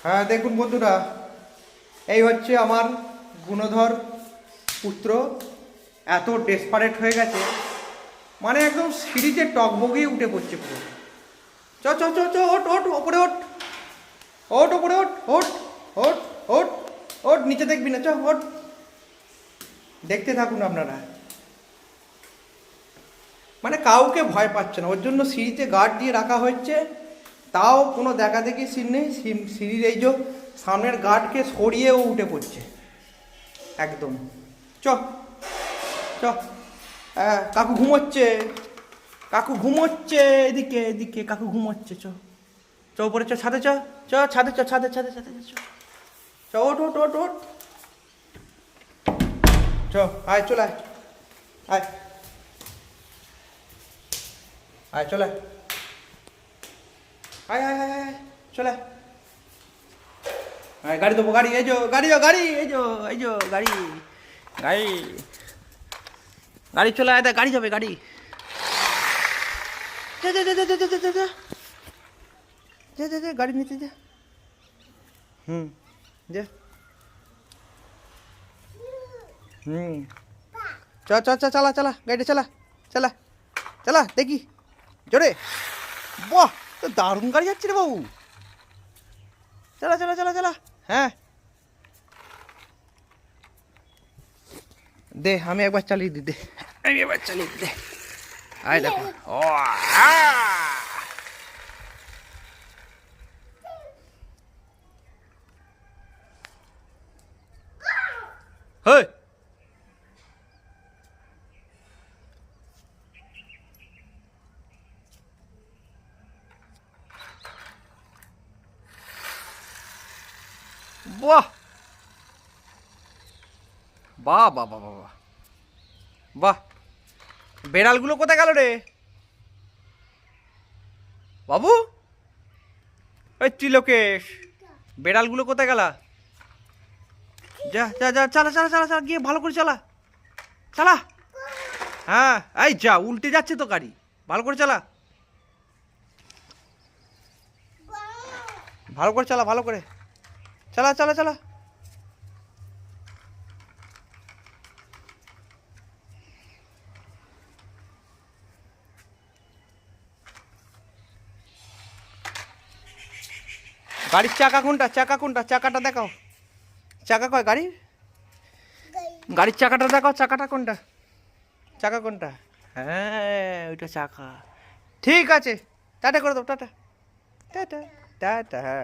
হ্যাঁ দেখুন বন্ধুরা, এই হচ্ছে আমার গুণধর পুত্র। এত ডেসপারেট হয়ে গেছে, মানে একদম সিঁড়িতে টকবগিয়ে উঠে পড়ছে পুরো। চ চ চ চ ওঠ ওঠ ওপরে ওঠ, ওঠ ওপরে ওঠ, ওঠ ওঠ ওঠ ওঠ, নিচে দেখবি না, চ ওঠ। দেখতে থাকুন আপনারা, মানে কাউকে ভয় পাচ্ছে না। ওর জন্য সিঁড়িতে গার্ড দিয়ে রাখা হচ্ছে, তাও কোনো দেখা দেখি সিন নেই। সিঁড়ির এই যে সামনের গার্ডকে সরিয়েও উঠে পড়ছে একদম। চ চ, কাকু ঘুমোচ্ছে, কাকু ঘুমোচ্ছে, এদিকে এদিকে কাকু ঘুমোচ্ছে। চ চ উপরে চ, ছাদে চ, চ ছাদে চ, ছাদে ছাদে ছাদে চ, চ ওঠ ওঠ ওঠ ওঠ, চ আয় চলে আয়, আয় আয় চলে আয়, আয় আয় আয় চলে আয়। গাড়ি দেবো, গাড়ি এই যো, গাড়ি গাড়ি এই যো, এই যো গাড়ি, গাড়ি গাড়ি চলে আয়, গাড়ি যাবে, গাড়ি যা যা যা যা যা যা যা যা যা যা, গাড়ি নিতে যা। যা। চ চ চ, চালা চালা গাড়িটা, চালা চালা চালা দেখি জোরে। বাহ, তো দারুণ গাড়ি যাচ্ছে রে বাবু, চালা চালা চালা চালা। হ্যাঁ দে, আমি একবার চালিয়ে দি, দে আমি একবার চালিয়ে দি, দে। আয় দেখো, ও হেই, বাহ বাহ বাহ বাহ বাহ বাহ। বেড়ালগুলো কোথায় গেল রে বাবু? ওই ত্রিলোকেশ, বেড়ালগুলো কোথায় গেলা? যা যা যা, চালা চালা চালা চালা, গিয়ে ভালো করে চালা চালা। হ্যাঁ এই যা, উল্টে যাচ্ছে তো গাড়ি, ভালো করে চালা, ভালো করে চালা, ভালো করে চালা চালা চালা। গাড়ির চাকা কোনটা, চাকা কোনটা, চাকাটা দেখাও, চাকা কয় গাড়ির, গাড়ির চাকাটা দেখাও, চাকাটা কোনটা, চাকা কোনটা? হ্যাঁ ওইটা চাকা, ঠিক আছে। টাটা করে দাও, টাটা টাটা টাটা।